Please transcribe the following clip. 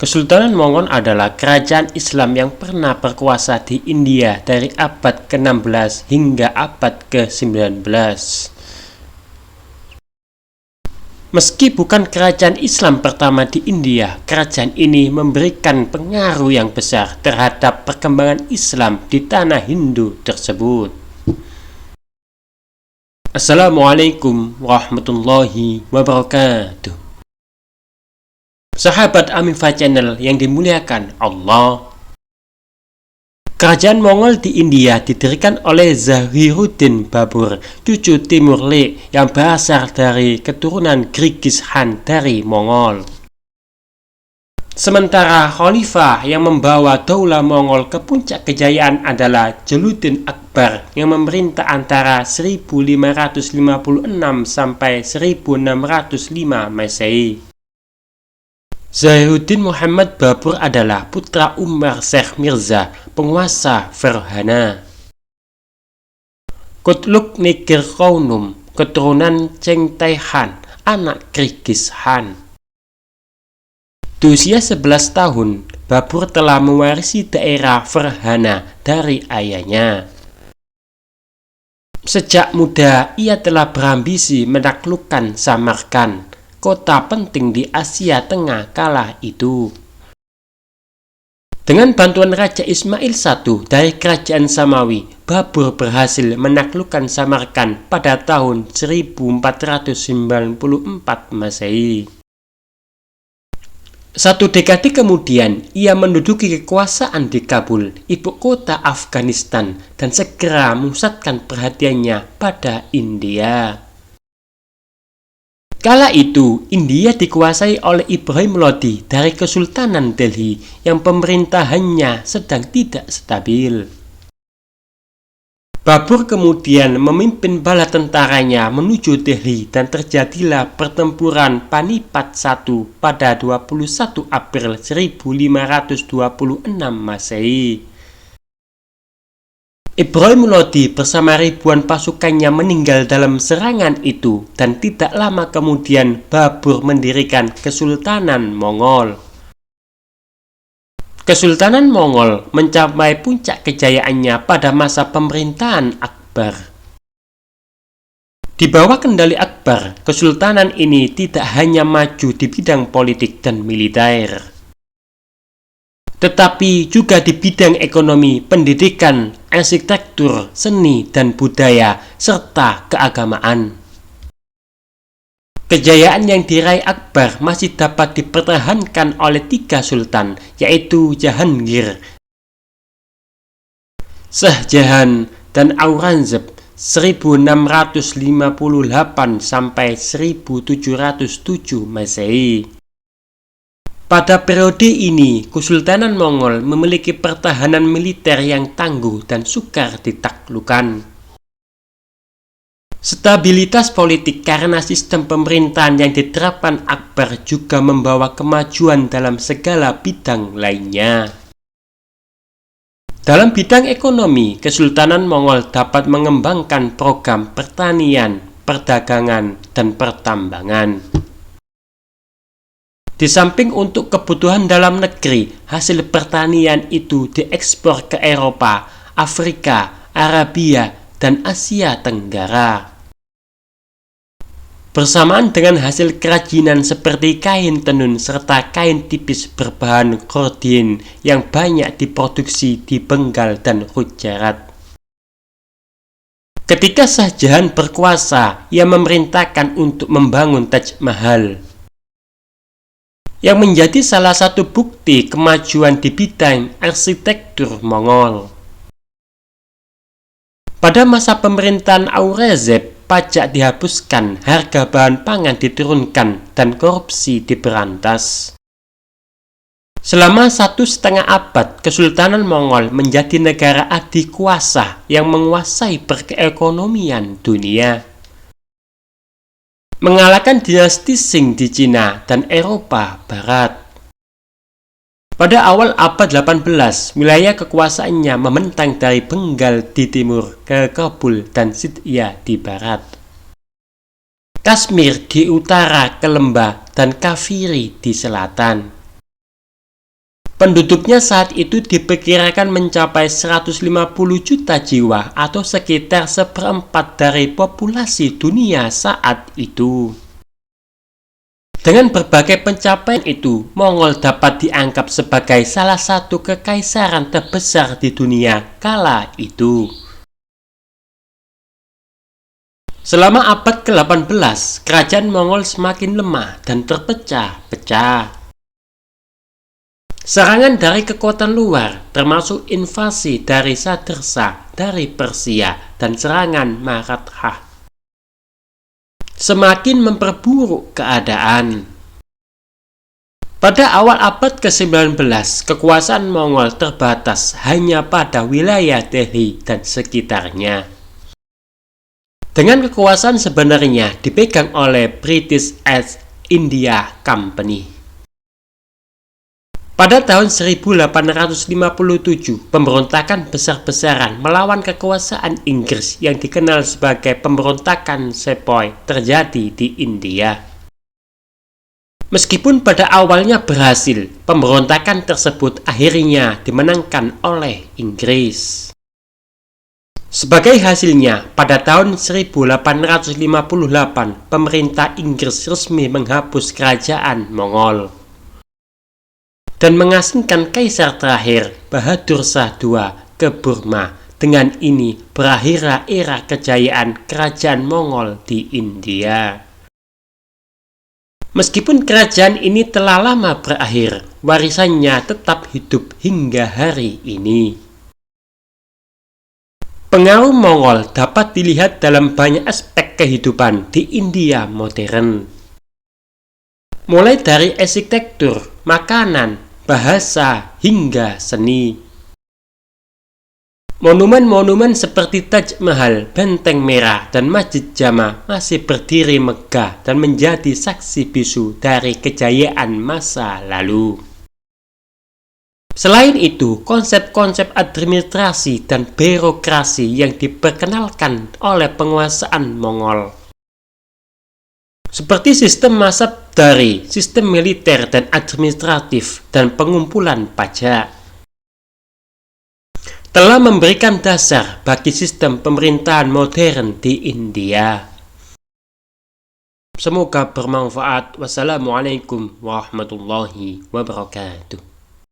Kesultanan Mongol adalah kerajaan Islam yang pernah berkuasa di India dari abad ke-16 hingga abad ke-19. Meski bukan kerajaan Islam pertama di India, kerajaan ini memberikan pengaruh yang besar terhadap perkembangan Islam di tanah Hindu tersebut. Assalamualaikum warahmatullahi wabarakatuh. Sahabat Amifa Channel yang dimuliakan Allah. Kerajaan Mongol di India didirikan oleh Zahiruddin Babur, cucu Timur Lenk yang berasal dari keturunan Genghis Khan dari Mongol. Sementara khalifah yang membawa daulah Mongol ke puncak kejayaan adalah Jalaluddin Akbar yang memerintah antara 1556 sampai 1605 Masehi. Zahiruddin Muhammad Babur adalah putra Umar Sheikh Mirza, penguasa Ferghana. Kutluk Nigir Khaunum, keturunan Chengtai Khan, anak Genghis Khan. Di usia 11 tahun, Babur telah mewarisi daerah Ferghana dari ayahnya. Sejak muda, ia telah berambisi menaklukkan Samarkand, kota penting di Asia Tengah kala itu. Dengan bantuan Raja Ismail I dari kerajaan Samawi, Babur berhasil menaklukkan Samarkand pada tahun 1494 Masehi. Satu dekade kemudian, ia menduduki kekuasaan di Kabul, ibu kota Afghanistan, dan segera memusatkan perhatiannya pada India. Kala itu, India dikuasai oleh Ibrahim Lodi dari Kesultanan Delhi yang pemerintahannya sedang tidak stabil. Babur kemudian memimpin bala tentaranya menuju Delhi dan terjadilah pertempuran Panipat I pada 21 April 1526 Masehi. Ibrahim Lodi bersama ribuan pasukannya meninggal dalam serangan itu dan tidak lama kemudian Babur mendirikan Kesultanan Mongol. Kesultanan Mongol mencapai puncak kejayaannya pada masa pemerintahan Akbar. Di bawah kendali Akbar, kesultanan ini tidak hanya maju di bidang politik dan militer, tetapi juga di bidang ekonomi, pendidikan, arsitektur, seni dan budaya, serta keagamaan. Kejayaan yang diraih Akbar masih dapat dipertahankan oleh 3 sultan, yaitu Jahangir, Shah Jahan, dan Aurangzeb 1658 sampai 1707 Masehi. Pada periode ini, Kesultanan Mongol memiliki pertahanan militer yang tangguh dan sukar ditaklukkan. Stabilitas politik karena sistem pemerintahan yang diterapkan Akbar juga membawa kemajuan dalam segala bidang lainnya. Dalam bidang ekonomi, Kesultanan Mongol dapat mengembangkan program pertanian, perdagangan, dan pertambangan. Di samping untuk kebutuhan dalam negeri, hasil pertanian itu diekspor ke Eropa, Afrika, Arabia, dan Asia Tenggara. Bersamaan dengan hasil kerajinan seperti kain tenun serta kain tipis berbahan gordin yang banyak diproduksi di Bengal dan Gujarat. Ketika Shah Jahan berkuasa, ia memerintahkan untuk membangun Taj Mahal, yang menjadi salah satu bukti kemajuan di bidang arsitektur Mongol. Pada masa pemerintahan Aurangzeb, pajak dihapuskan, harga bahan pangan diturunkan, dan korupsi diberantas. Selama 1,5 abad, Kesultanan Mongol menjadi negara adikuasa yang menguasai perekonomian dunia, mengalahkan dinasti Qing di Cina dan Eropa Barat. Pada awal abad 18, wilayah kekuasaannya membentang dari Bengal di timur ke Kabul dan Sindhia di barat, Kashmir di utara ke Lembah, dan Kaveri di selatan. Penduduknya saat itu diperkirakan mencapai 150 juta jiwa atau sekitar 1/4 dari populasi dunia saat itu. Dengan berbagai pencapaian itu, Mongol dapat dianggap sebagai salah satu kekaisaran terbesar di dunia kala itu. Selama abad ke-18, kerajaan Mongol semakin lemah dan terpecah-pecah. Serangan dari kekuatan luar, termasuk invasi dari Sadersa dari Persia dan serangan Marathah, semakin memperburuk keadaan. Pada awal abad ke-19, kekuasaan Mongol terbatas hanya pada wilayah Delhi dan sekitarnya. Dengan kekuasaan sebenarnya dipegang oleh British East India Company. Pada tahun 1857, pemberontakan besar-besaran melawan kekuasaan Inggris yang dikenal sebagai pemberontakan Sepoy terjadi di India. Meskipun pada awalnya berhasil, pemberontakan tersebut akhirnya dimenangkan oleh Inggris. Sebagai hasilnya, pada tahun 1858, pemerintah Inggris resmi menghapus kerajaan Mongol dan mengasingkan kaisar terakhir Bahadur Shah II ke Burma. Dengan ini berakhirlah era kejayaan kerajaan Mongol di India. Meskipun kerajaan ini telah lama berakhir, warisannya tetap hidup hingga hari ini. Pengaruh Mongol dapat dilihat dalam banyak aspek kehidupan di India modern. Mulai dari arsitektur, makanan, bahasa, hingga seni. Monumen-monumen seperti Taj Mahal, Benteng Merah, dan Masjid Jama masih berdiri megah dan menjadi saksi bisu dari kejayaan masa lalu. Selain itu, konsep-konsep administrasi dan birokrasi yang diperkenalkan oleh penguasaan Mongol, seperti sistem masabdari, sistem militer dan administratif, dan pengumpulan pajak, telah memberikan dasar bagi sistem pemerintahan modern di India. Semoga bermanfaat. Wassalamualaikum warahmatullahi wabarakatuh.